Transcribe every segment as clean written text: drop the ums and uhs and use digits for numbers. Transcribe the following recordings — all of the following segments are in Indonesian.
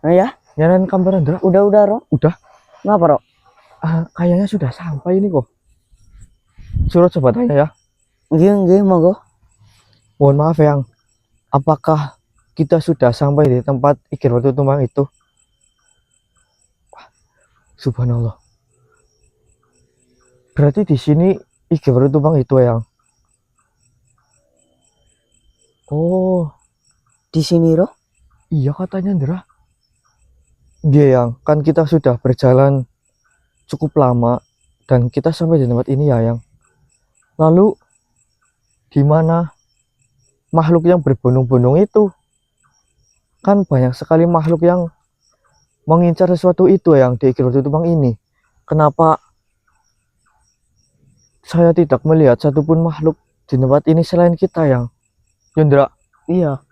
Nah ya, Nyalain kamera Ndra. udah Ro. Udah. Ngapa Ro? Kayaknya sudah sampai ini kok. Suruh coba tanya ya. Nggih, monggo. Mohon maaf yang, apakah kita sudah sampai di tempat Igir Batu Tumpang itu? Wah, subhanallah. Berarti di sini Igir Batu Tumpang itu yang. Oh, Di sini Ro. iya katanya Ndra. Dia yang kan kita sudah berjalan cukup lama dan kita sampai di tempat ini ya yang. Lalu di mana makhluk yang berbondong-bondong itu? Kan banyak sekali makhluk yang mengincar sesuatu itu yang di Igir Batu Tumpang ini. Kenapa saya tidak melihat satupun makhluk di tempat ini selain kita yang? Yundra, Iya,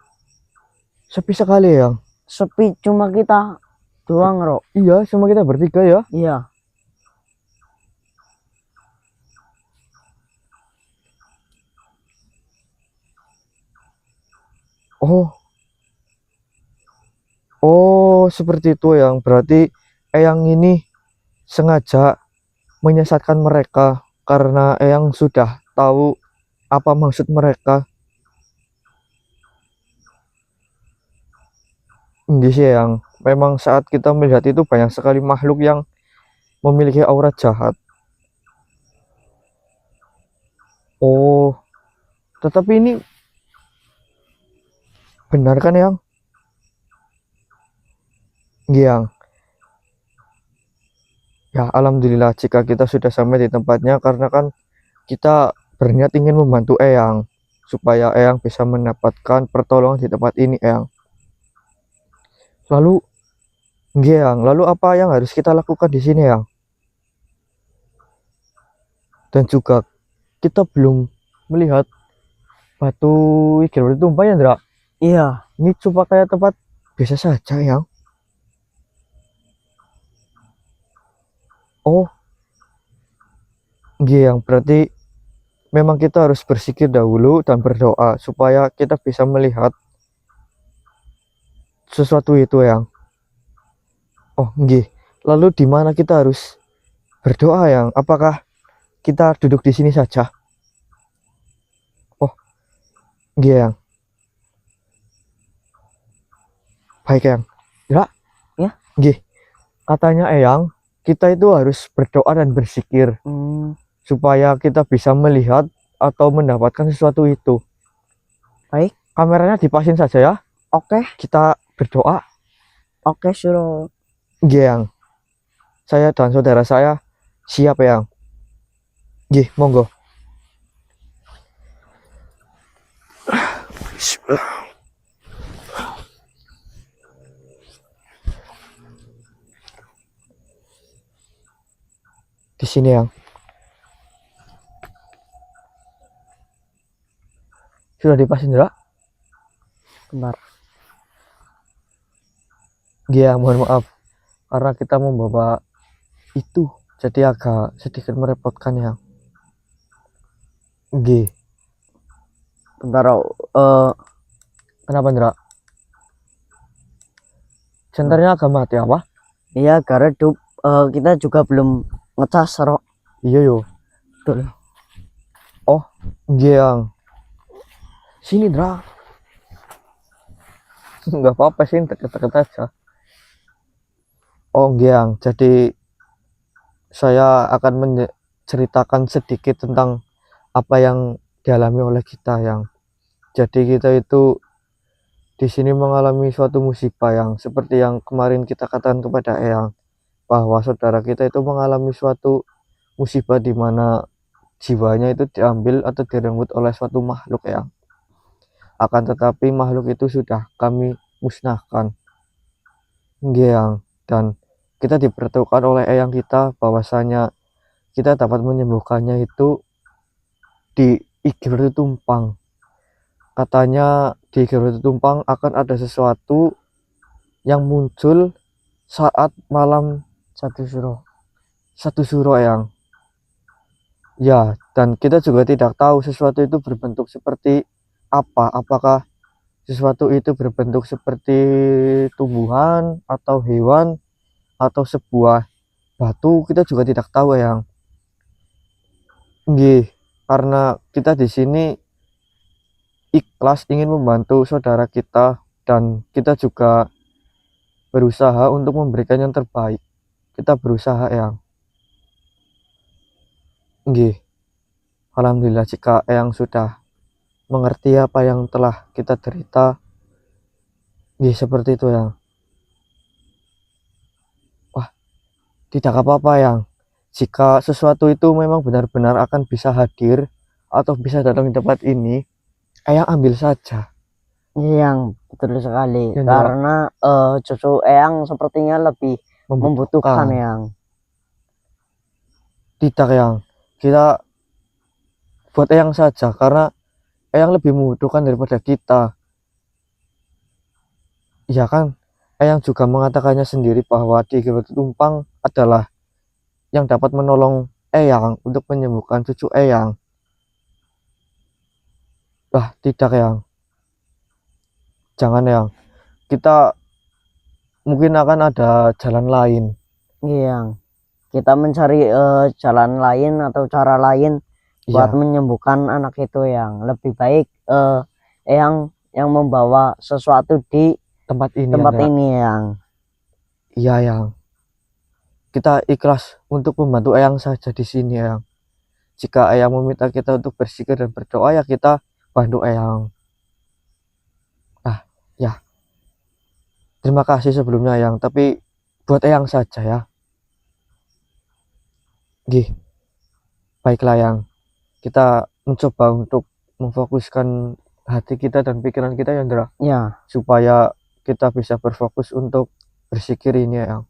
sepi sekali yang. sepi cuma kita doang Ro. Iya, cuma kita bertiga ya. Iya. Oh, seperti itu yang. Berarti Eyang ini sengaja menyesatkan mereka karena Eyang sudah tahu apa maksud mereka. Ini sih yang memang saat kita melihat itu banyak sekali makhluk yang memiliki aura jahat. Oh, tetapi ini benar kan yang? Yang ya alhamdulillah jika kita sudah sampai di tempatnya karena kan kita berniat ingin membantu Eyang supaya Eyang bisa mendapatkan pertolongan di tempat ini Eyang. Lalu lalu apa yang harus kita lakukan di sini Eyang? Dan juga kita belum melihat batu Igir Batu Tumpang ya Ndra? Iya. Ini coba kayak tempat biasa saja yang. Oh, yang berarti memang kita harus bersikir dahulu dan berdoa supaya kita bisa melihat sesuatu itu yang. Oh, nggih. Lalu di mana kita harus berdoa yang? Apakah kita duduk di sini saja? Oh, nggih yang. Baik yang. Ya. Nggih. Katanya Eyang, kita itu harus berdoa dan bersikir supaya kita bisa melihat atau mendapatkan sesuatu itu. Baik. Kameranya dipasin saja ya. Oke. Kita berdoa. Oke, suruh. Yang saya dan saudara saya siap yang. Gih, monggo. Bismillah. Di sini yang. Sudah dipasin Ndra? Bentar. Ya, mohon maaf karena kita membawa itu jadi agak sedikit merepotkan ya. G. Bentar Kenapa Ndra? Senternya agak mati apa? Iya, karena kita juga belum ngecas Ro. Iya yo. Betul. Oh, yang sini Ndra. Nggak apa-apa sih, deket-deket aja. Oh, yang jadi saya akan menceritakan sedikit tentang apa yang dialami oleh kita yang. Jadi kita itu di sini mengalami suatu musibah yang seperti yang kemarin kita katakan kepada Eyang bahwa saudara kita itu mengalami suatu musibah di mana jiwanya itu diambil atau direnggut oleh suatu makhluk yang. Akan tetapi makhluk itu sudah kami musnahkan. Yang dan kita diberitahukan oleh Eyang kita bahwasanya kita dapat menyembuhkannya itu di Igir Batu Tumpang. Katanya di Igir Batu Tumpang akan ada sesuatu yang muncul saat malam Satu suro yang. Ya, dan kita juga tidak tahu sesuatu itu berbentuk seperti apa. Apakah sesuatu itu berbentuk seperti tumbuhan atau hewan atau sebuah batu, kita juga tidak tahu yang nggih, karena kita di sini ikhlas ingin membantu saudara kita dan kita juga berusaha untuk memberikan yang terbaik. Kita berusaha yang nggih. Alhamdulillah jika Eyang sudah mengerti apa yang telah kita derita, nggih seperti itu yang. Wah, tidak apa-apa yang. Jika sesuatu itu memang benar-benar akan bisa hadir atau bisa datang di tempat ini, Eyang ambil saja. Yang betul sekali, Ya, Ndra. karena cucu Eyang sepertinya lebih membutuhkan yang. Tidak yang. Kita buat Eyang saja karena Eyang lebih membutuhkan daripada kita. Iya kan? Eyang juga mengatakannya sendiri bahwa di Batu Tumpang adalah yang dapat menolong Eyang untuk menyembuhkan cucu Eyang. Lah, tidak yang. Jangan yang. Kita mungkin akan ada jalan lain. Yang kita mencari jalan lain atau cara lain buat Iya, menyembuhkan anak itu, yang lebih baik yang membawa sesuatu di tempat ini tempat Andra. ini yang. Iya yang. Kita ikhlas untuk membantu Eyang saja di sini Eyang. Jika Eyang meminta kita untuk berzikir dan berdoa ya kita bantu Eyang. Ah, ya. Terima kasih sebelumnya Eyang, tapi buat Eyang saja ya. Gih, baiklah Eyang. Kita mencoba untuk memfokuskan hati kita dan pikiran kita ya Andra, Ya, supaya kita bisa berfokus untuk berzikir ini Eyang.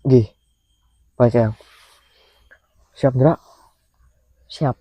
Gih, baik Eyang. Siap Andra? siap.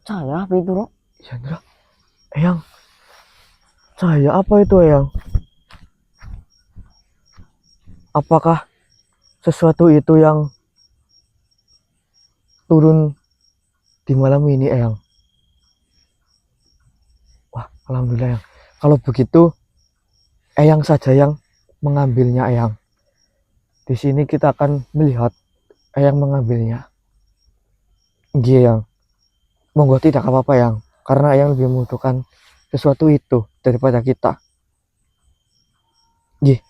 Saya apa itu, Rok? Ya Andra, Eyang, cahaya apa itu Eyang? Apakah sesuatu itu yang turun di malam ini Eyang? Wah, alhamdulillah Eyang. Kalau begitu Eyang saja yang mengambilnya Eyang. Di sini kita akan melihat Eyang mengambilnya. Iya Eyang. Monggo tidak apa-apa Eyang, karena Eyang lebih membutuhkan sesuatu itu daripada kita. Iya,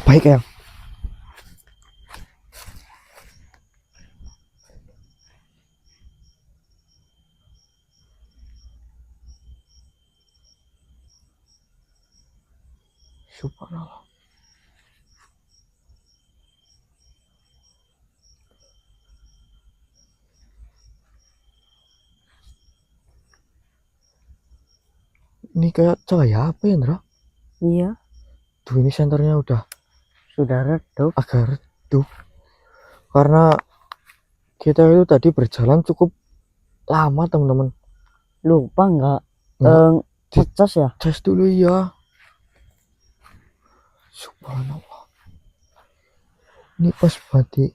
baik Eyang. Subhanallah. Ini kayak cahaya apa ya Ndra? Iya, Tuh ini senternya udah sudah redup. agak redup. Karena kita itu tadi berjalan cukup lama teman-teman. Lupa nggak Nggak ngecas ya? tes dulu ya. Subhanallah. Ini pas banget.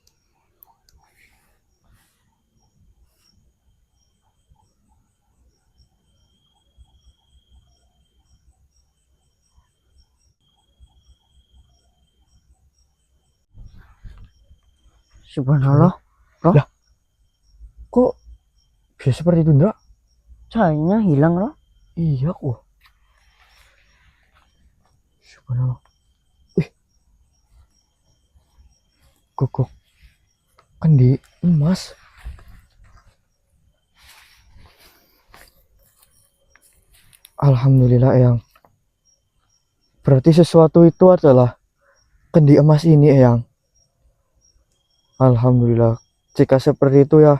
Subhanallah. Kok bisa seperti itu, Ndra? Cahayanya hilang loh. Iya kok. Subhanallah. Wih, kok kan di emas. Alhamdulillah Eyang. Berarti sesuatu itu adalah kendi emas ini Eyang. Alhamdulillah. Jika seperti itu ya,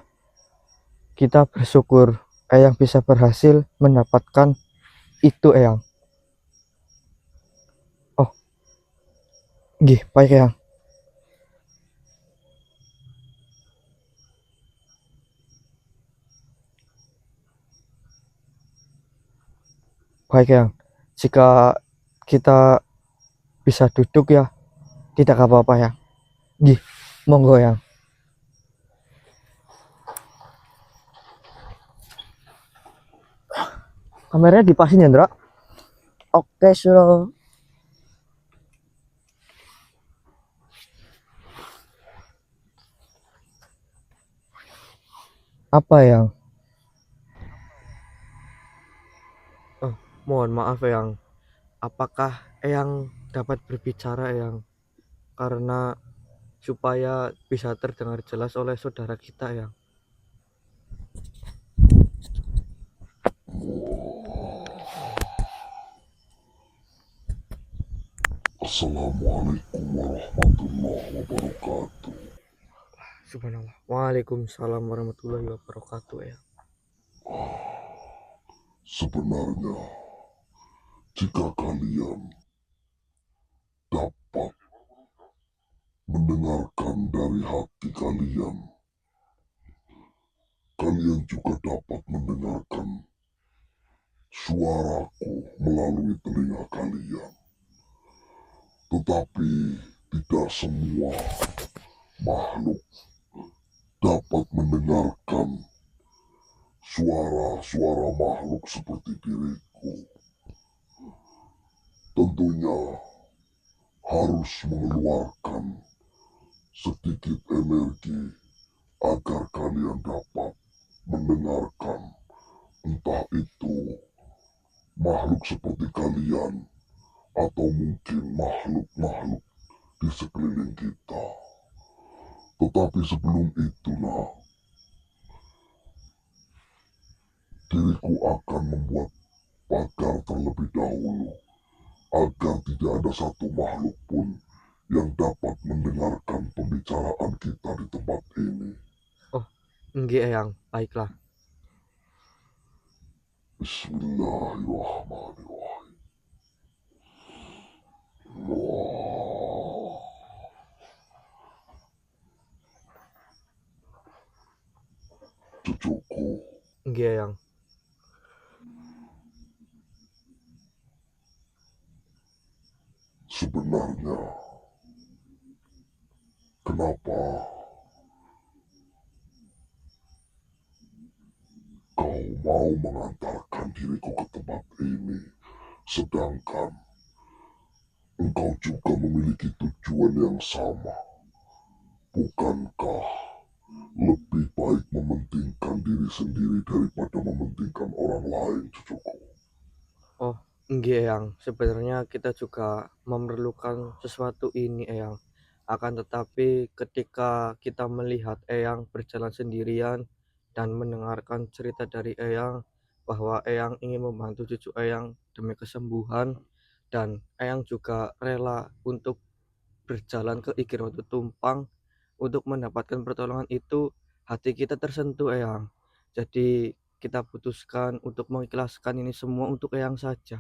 kita bersyukur Eyang bisa berhasil mendapatkan itu Eyang. Oh, nggih, baik Eyang. Baik Eyang. Jika kita bisa duduk ya, tidak apa-apa ya. Nggih, monggo Eyang. Kameranya dipasin ya, Ndra? Oke, Suro. Apa yang? Oh, mohon maaf Eyang. Apakah Eyang dapat berbicara Eyang? Karena supaya bisa terdengar jelas oleh saudara kita Eyang. Assalamualaikum warahmatullahi wabarakatuh. Subhanallah. Waalaikumsalam warahmatullahi wabarakatuh ya. Sebenarnya, jika kalian dapat mendengarkan dari hati kalian, kalian juga dapat mendengarkan suaraku melalui telinga kalian. Tetapi tidak semua makhluk dapat mendengarkan suara-suara makhluk seperti diriku. Tentunya harus mengeluarkan sedikit energi agar kalian dapat mendengarkan, entah itu makhluk seperti kalian atau mungkin makhluk-makhluk di sekeliling kita. Tetapi sebelum itulah, diriku akan membuat pagar terlebih dahulu agar tidak ada satu makhluk pun yang dapat mendengarkan pembicaraan kita di tempat ini. Oh, nggih Eyang, baiklah. Bismillahirrahmanirrahim. Wah. Cucuku, Nggih Eyang. sebenarnya kenapa kau mau mengantarkan diriku ke tempat ini, sedangkan engkau juga memiliki tujuan yang sama? Bukankah lebih baik mementingkan diri sendiri daripada mementingkan orang lain, cucuku? Oh, nggih Eyang. Sebenarnya kita juga memerlukan sesuatu ini Eyang. Akan tetapi ketika kita melihat Eyang berjalan sendirian dan mendengarkan cerita dari Eyang bahwa Eyang ingin membantu cucu Eyang demi kesembuhan dan Eyang juga rela untuk berjalan ke Igir Watu Tumpang untuk mendapatkan pertolongan itu, hati kita tersentuh Eyang. Jadi kita putuskan untuk mengikhlaskan ini semua untuk Eyang saja.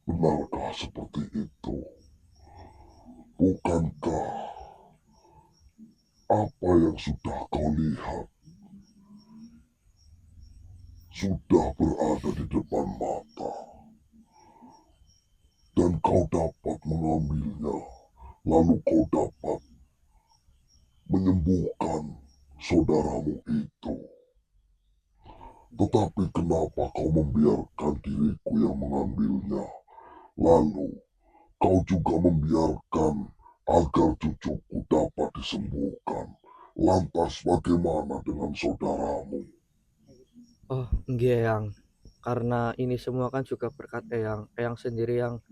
Benarkah seperti itu? Bukankah apa yang sudah kau lihat sudah berada di depan mata dan kau dapat mengambilnya, lalu kau dapat menyembuhkan saudaramu itu? Tetapi kenapa kau membiarkan diriku yang mengambilnya? Lalu kau juga membiarkan agar cucuku dapat disembuhkan. Lantas bagaimana dengan saudaramu? Oh, nggih Eyang. Karena ini semua kan juga berkat Eyang. Eyang sendiri yang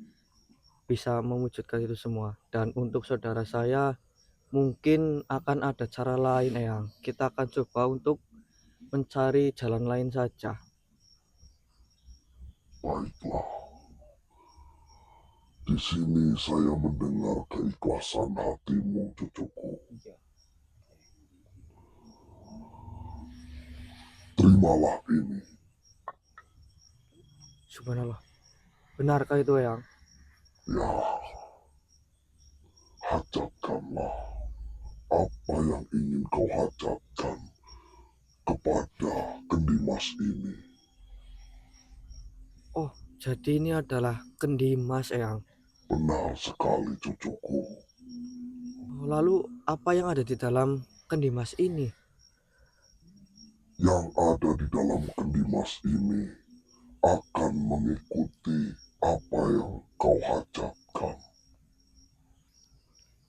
bisa mewujudkan itu semua. Dan untuk saudara saya mungkin akan ada cara lain Eyang. Kita akan coba untuk mencari jalan lain saja. Baiklah, di sini saya mendengar keikhlasan hatimu, cucuku. Terimalah ini. Subhanallah. Benarkah itu Eyang? Ya, hajatkanlah apa yang ingin kau hajatkan kepada kendi emas ini. Oh, jadi ini adalah kendi emas Eyang. Benar sekali, cucuku. Oh, lalu apa yang ada di dalam kendi emas ini? Yang ada di dalam kendi emas ini akan mengikuti apa yang kau hajatkan.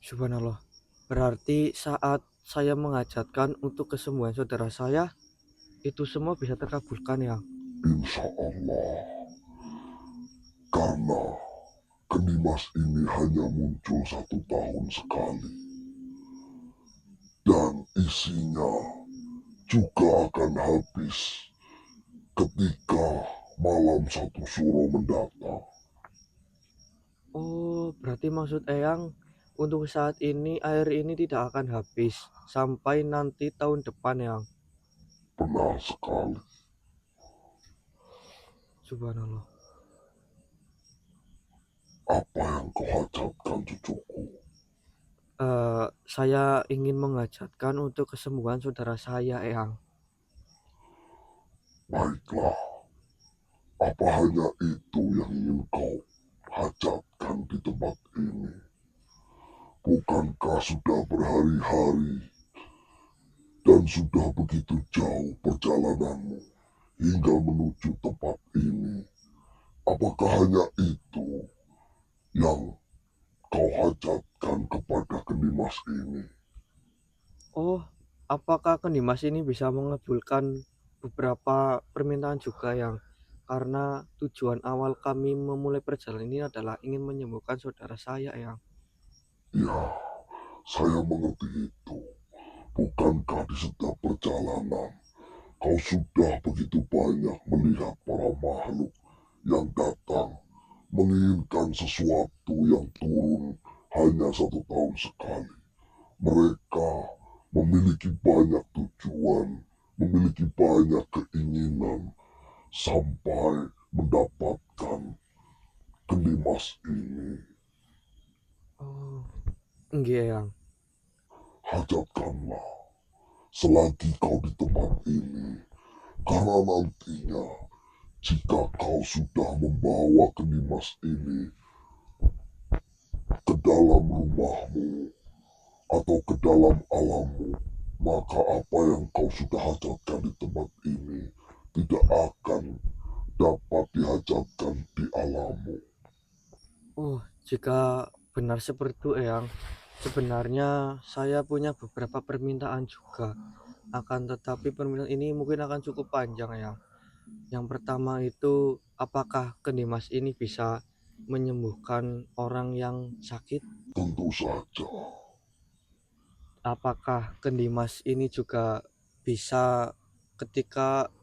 Subhanallah. Berarti saat saya mengajatkan untuk kesembuhan saudara saya, itu semua bisa terkabulkan ya. Insya Allah. Karena kendi emas ini hanya muncul 1 tahun sekali. Dan isinya juga akan habis ketika malam 1 suro mendatang. Oh, berarti maksud Eyang untuk saat ini air ini tidak akan habis sampai nanti tahun depan ya. Benar sekali. Subhanallah. Apa yang kau hajatkan, cucuku? Saya ingin mengajatkan untuk kesembuhan saudara saya Eyang. Baiklah, apa hanya itu yang ingin kau hajatkan di tempat ini? Bukankah sudah berhari-hari dan sudah begitu jauh perjalananmu hingga menuju tempat ini? Apakah hanya itu yang kau hajatkan kepada kendi emas ini? Oh, apakah kendi emas ini bisa mengabulkan beberapa permintaan juga yang karena tujuan awal kami memulai perjalanan ini adalah ingin menyembuhkan saudara saya yang Ya, saya mengerti itu. Bukankah di setiap perjalanan kau sudah begitu banyak melihat para makhluk yang datang menginginkan sesuatu yang turun hanya 1 tahun sekali. Mereka memiliki banyak tujuan, memiliki banyak keinginan sampai mendapatkan kendi emas ini. oh enggak yang Hajatkanlah selagi kau di tempat ini, karena nantinya jika kau sudah membawa kendi emas ini ke dalam rumahmu atau ke dalam alammu, maka apa yang kau sudah hajatkan di tempat ini tidak akan dapat dihajatkan di alammu. oh jika benar seperti itu yang sebenarnya saya punya beberapa permintaan juga, akan tetapi permintaan ini mungkin akan cukup panjang ya. Yang pertama itu, apakah kendi emas ini bisa menyembuhkan orang yang sakit? Tentu saja. Apakah kendi emas ini juga bisa ketika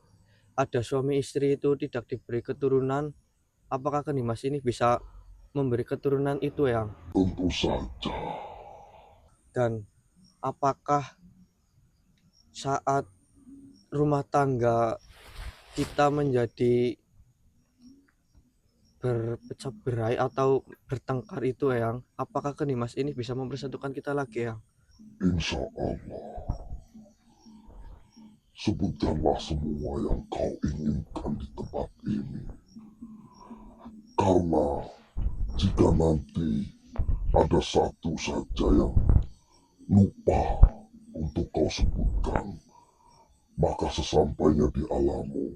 ada suami istri itu tidak diberi keturunan, apakah kendi emas ini bisa memberi keturunan itu yang? Tentu saja. Dan apakah saat rumah tangga kita menjadi berpecah berai atau bertengkar itu yang, apakah kendi emas ini bisa mempersatukan kita lagi yang? Insya Allah. Sebutkanlah semua yang kau inginkan di tempat ini. Karena jika nanti ada satu saja yang lupa untuk kau sebutkan, maka sesampainya di alammu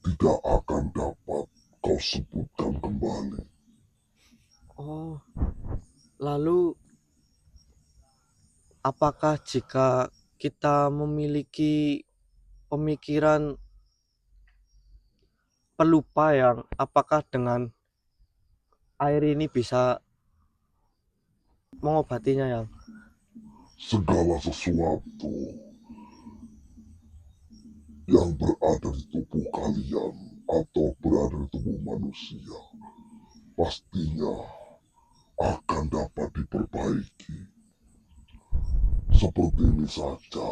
tidak akan dapat kau sebutkan kembali. Oh, lalu apakah jika kita memiliki pemikiran pelupa yang apakah dengan air ini bisa mengobatinya yang Segala sesuatu yang berada di tubuh kalian atau berada di tubuh manusia pastinya akan dapat diperbaiki. Seperti ini saja,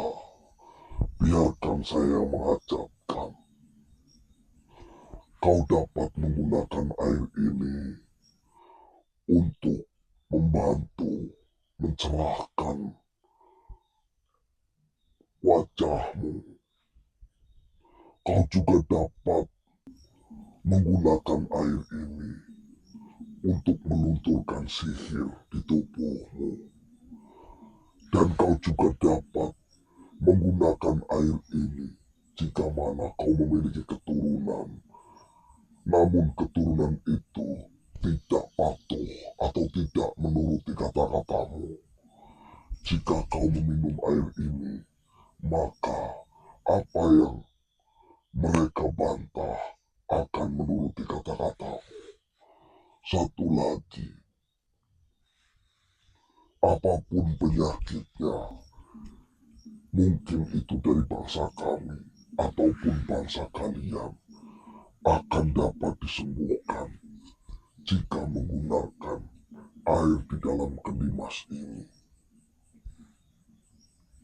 biarkan saya mengajarkan. Kau dapat menggunakan air ini untuk membantu mencerahkan wajahmu. Kau juga dapat menggunakan air ini untuk melunturkan sihir di tubuhmu. Dan kau juga dapat menggunakan air ini jika mana kau memiliki keturunan, namun keturunan itu tidak patuh atau tidak menuruti kata-katamu. Jika kau meminum air ini, maka apa yang mereka bantah akan menuruti kata-katamu. Satu lagi, apapun penyakitnya, mungkin itu dari bangsa kami ataupun bangsa kalian, akan dapat disembuhkan jika menggunakan air di dalam kendi mas ini.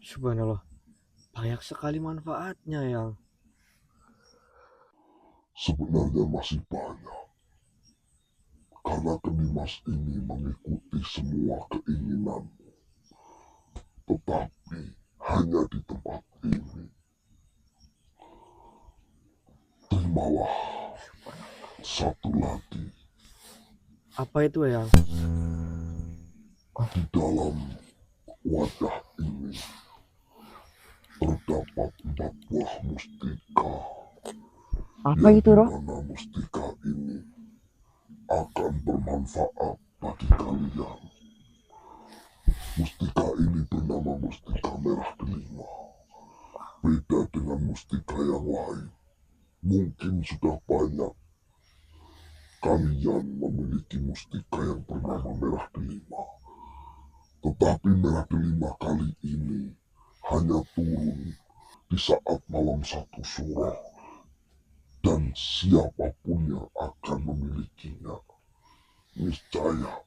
subhanallah, banyak sekali manfaatnya yang Sebenarnya masih banyak, karena kendi mas ini mengikuti semua keinginanmu. Tetapi hanya di tempat ini. Terimalah satu lagi. apa itu yang Di dalam wadah ini terdapat 4 buah mustika. Apa itu, Roh? Mana mustika ini akan bermanfaat bagi kalian. Mustika ini bernama mustika merah delima. Beda dengan mustika yang lain. Mungkin sudah banyak kalian memiliki mustika yang bernama merah delima. Tetapi merah delima kali ini hanya turun di saat malam 1 surah. Dan siapapun yang akan memilikinya, niscaya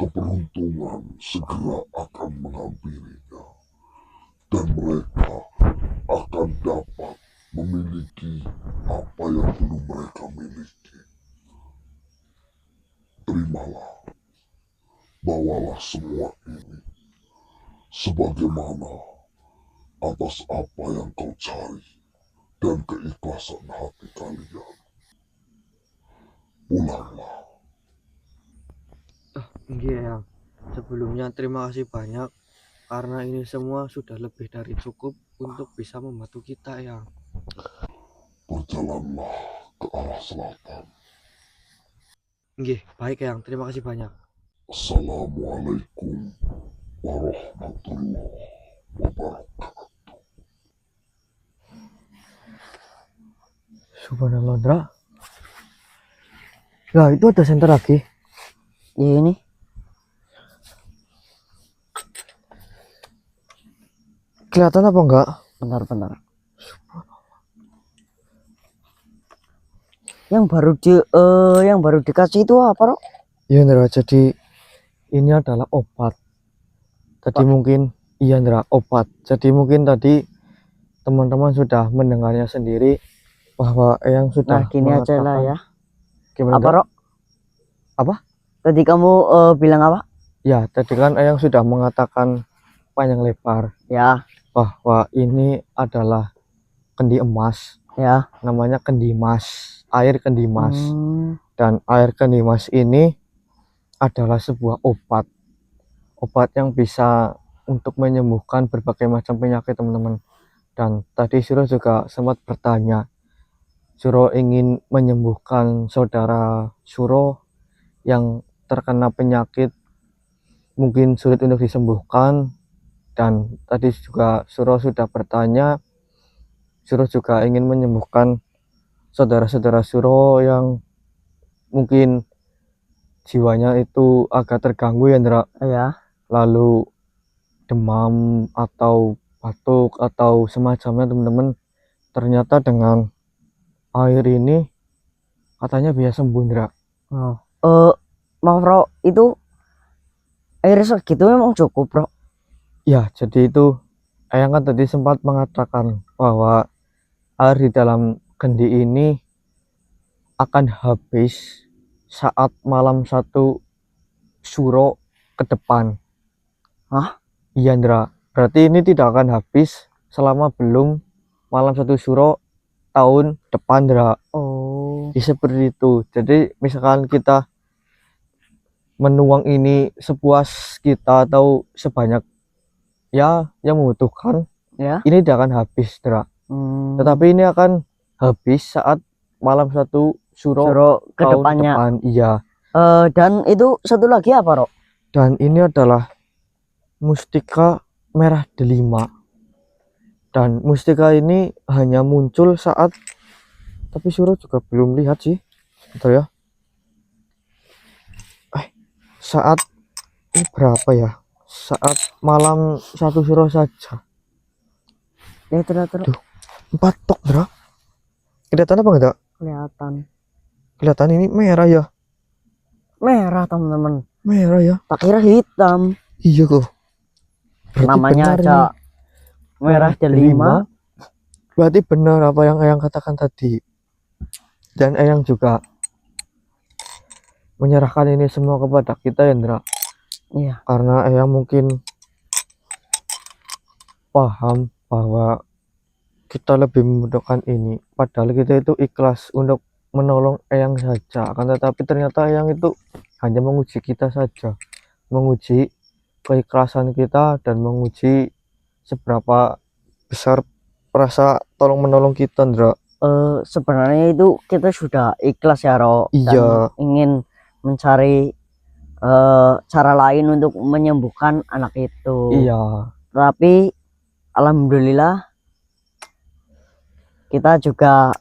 keberuntungan segera akan menghampirinya. Dan mereka akan dapat memiliki apa yang belum mereka miliki. Terimalah, bawalah semua ini sebagaimana atas apa yang kau cari dan keikhlasan hati kalian. Pulanglah. Iya yang sebelumnya terima kasih banyak karena ini semua sudah lebih dari cukup untuk bisa membantu kita yang Berjalanlah ke arah selatan. nggih, baik yang terima kasih banyak. Assalamualaikum warahmatullahi wabarakatuh. Subhanallah, Dra. Ya, itu ada senter lagi. Ya ini. Kelihatan apa enggak? Bentar. Yang baru dikasih itu apa, Roh? Iya, Ndra. Jadi ini adalah obat. Tadi mungkin iya, Ndra, obat. Jadi mungkin tadi teman-teman sudah mendengarnya sendiri bahwa Eyang sudah Nah, gini aja lah ya. Gimana, Apa, Ndra? Roh? Apa? Tadi kamu bilang apa? Ya, tadi kan Eyang sudah mengatakan panjang lebar Ya, bahwa ini adalah kendi emas, ya. namanya kendi mas, air kendi mas. Dan air kendi mas ini adalah sebuah obat yang bisa untuk menyembuhkan berbagai macam penyakit, teman-teman. Dan tadi Suro juga sempat bertanya, Suro ingin menyembuhkan saudara Suro yang terkena penyakit mungkin sulit untuk disembuhkan, Dan tadi juga Suro sudah bertanya, Suro juga ingin menyembuhkan saudara-saudara Suro yang mungkin jiwanya itu agak terganggu ya Ndra, Ya. lalu demam atau batuk atau semacamnya teman-teman. Ternyata dengan air ini katanya bisa sembuh Ndra. Oh. Maaf bro, itu air segitu memang cukup bro? Ya, jadi itu Eyang kan tadi sempat mengatakan bahwa air di dalam kendi ini akan habis saat malam 1 Suro ke depan. Hah? Iya Ndra, berarti ini tidak akan habis selama belum malam 1 Suro tahun depan Ndra. Oh. Jadi seperti itu. Jadi misalkan kita menuang ini sepuas kita atau sebanyak ya yang membutuhkan, Ya. ini tidak akan habis Ndra. Tetapi ini akan habis saat malam 1 Suro Suro ke tahun depannya. depan. Iya. Dan itu satu lagi apa bro? Dan ini adalah mustika merah delima. Dan mustika ini hanya muncul saat, tapi Suro juga belum lihat sih. Bentar ya. Saat ini berapa ya? Saat malam 1 Suro saja. Ya terus 4 tok Ndra. Kelihatan apa enggak? kelihatan Kelihatan ini merah ya. merah teman-teman. Merah ya. Tak kira hitam. Iya kok. Berarti Namanya benar aja ini. merah delima. Berarti benar apa yang Eyang katakan tadi. Dan Eyang juga menyerahkan ini semua kepada kita ya Ndra. Iya. Karena Eyang mungkin paham bahwa kita lebih membutuhkan ini. Padahal kita itu ikhlas untuk menolong Eyang saja. Akan tetapi ternyata Eyang itu hanya menguji kita saja. Menguji keikhlasan kita dan menguji seberapa besar rasa tolong menolong kita Ndra. Sebenarnya itu kita sudah ikhlas ya Ro. Iya. Dan ingin mencari cara lain untuk menyembuhkan anak itu. Iya. Tapi alhamdulillah kita juga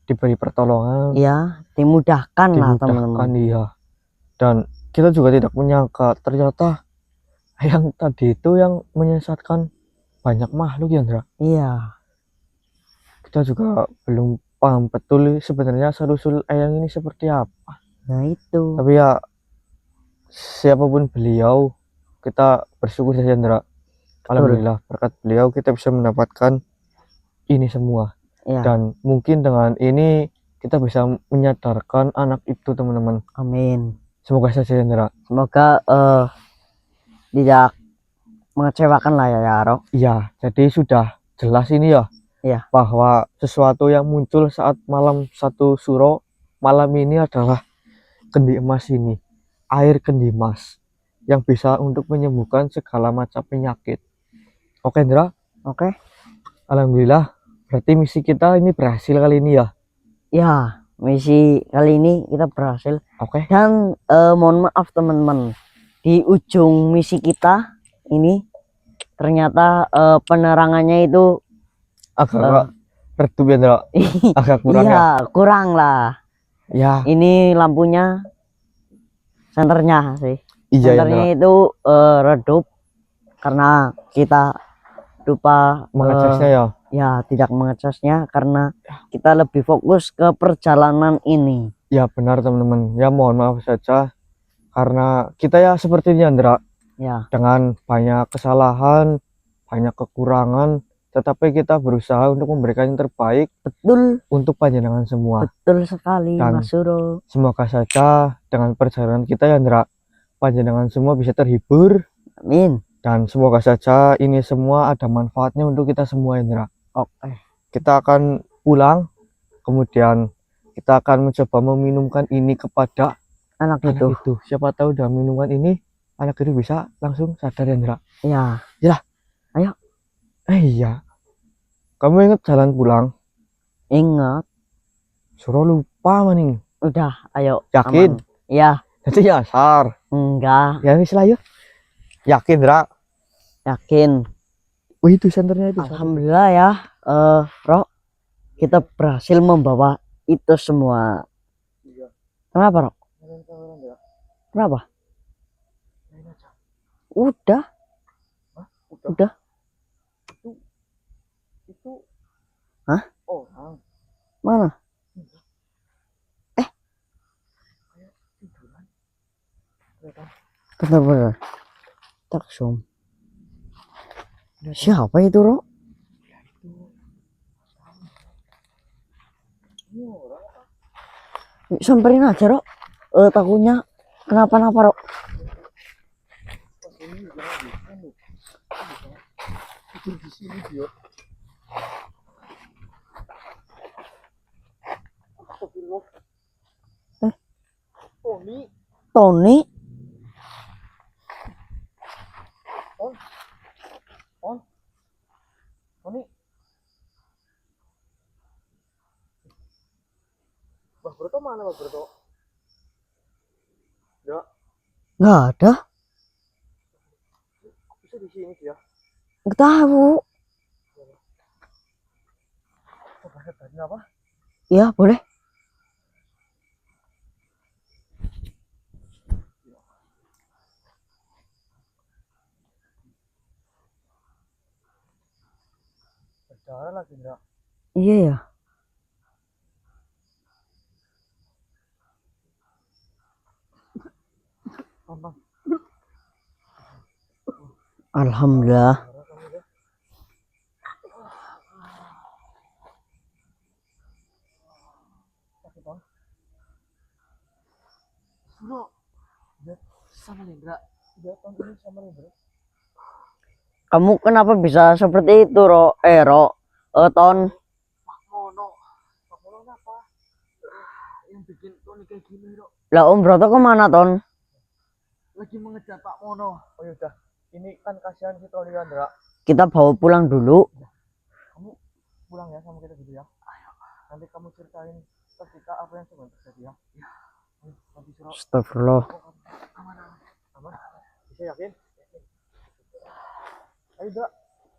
Diberi pertolongan. ya dimudahkan lah teman-teman. Iya. Dan kita juga tidak menyangka ternyata yang tadi itu yang menyesatkan banyak makhluk ya Ndra. Iya. Kita juga belum paham betul sebenarnya asal-usul Eyang ini seperti apa. Nah itu. Tapi ya siapapun beliau, kita bersyukur saja Ndra. Alhamdulillah berkat beliau kita bisa mendapatkan ini semua. Ya. Dan mungkin dengan ini kita bisa menyadarkan anak itu teman-teman. Amin. Semoga saja Ndra. Semoga tidak mengecewakan lah ya Ro. Iya, jadi sudah jelas ini ya. Iya. Bahwa sesuatu yang muncul saat malam 1 Suro malam ini adalah kendi emas ini. Air kendi emas yang bisa untuk menyembuhkan segala macam penyakit. Oke Ndra? Oke. Alhamdulillah. Berarti misi kita ini berhasil kali ini ya. Ya, misi kali ini kita berhasil. Oke. Dan mohon maaf teman-teman, di ujung misi kita ini ternyata penerangannya itu Agak redup ya Ndra. Agak kurang ya. iya, kurang lah. Ya. Ini lampunya senternya sih. Iya ya Senternya Ndra. itu redup karena kita lupa Mengecasnya ya. ya tidak mengecasnya karena kita lebih fokus ke perjalanan ini. Ya benar teman-teman. Ya mohon maaf saja karena kita ya sepertinya Ndra. Ya. Dengan banyak kesalahan, banyak kekurangan, tetapi kita berusaha untuk memberikan yang terbaik. Betul. Untuk panjenengan semua. Betul sekali Dan Mas Suro. semoga saja dengan perjalanan kita ya Ndra, panjenengan semua bisa terhibur. Amin. Dan semoga saja ini semua ada manfaatnya untuk kita semua ya Ndra. Oke. Kita akan pulang, kemudian kita akan mencoba meminumkan ini kepada Anak anak itu. itu. Siapa tahu udah minumkan ini, anak itu bisa langsung sadar ya Ndra. Ya. Ya. Ayo. Iya. Kamu ingat jalan pulang? Ingat. Suruh lupa maning. Udah, ayo. Yakin? Aman. Ya. Jadi nyasar. Enggak. Ya wis lah yuk. Yakin Ndra? Yakin. Oh itu senternya itu. Alhamdulillah ya, Rok, kita berhasil membawa itu semua. Kenapa, Rok? Kenapa? Udah. Udah. Itu. Hah? Orang. Mana? Bener-bener. Tak zoom. Siapa itu, Rok? Samperin aja, Rok. Takutnya kenapa-napa, Rok. Di sini dia. Tony. Tony. Tony. Bah Broto mana Bah Broto? Ya, Nggak ada. bisa di sini dia. Nggak tahu. Oh, bahasa tadi apa? Ya, boleh. Berdarah lagi enggak? Iya ya. Bang. Alhamdulillah. Bro, sama Lendra. Dia tahun ini sama Lendra. Kamu kenapa bisa seperti itu, Rok? Rok. Ton. Pak Mono apa? Yang bikin Tony kayak gini, Bro. Lah, Om Broto kemana, Ton? Lagi mengejar Pak Mono. Oh yaudah, ini kan kasihan si Tony Andra. Kita bawa pulang dulu. Kamu pulang ya sama kita gitu ya. Ayo. Nanti kamu ceritain ketika apa yang sedang terjadi ya. Ya. Nanti suruh. Astagfirullah. Aman. Bisa yakin? Ayo, Dra.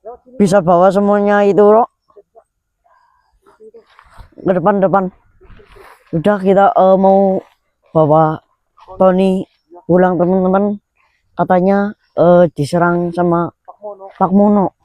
Lewat sini. Bisa bawa semuanya itu, Rok? Ke depan. Udah, kita mau bawa Tony pulang, teman-teman. Katanya diserang sama Pak Mono. Pak Mono.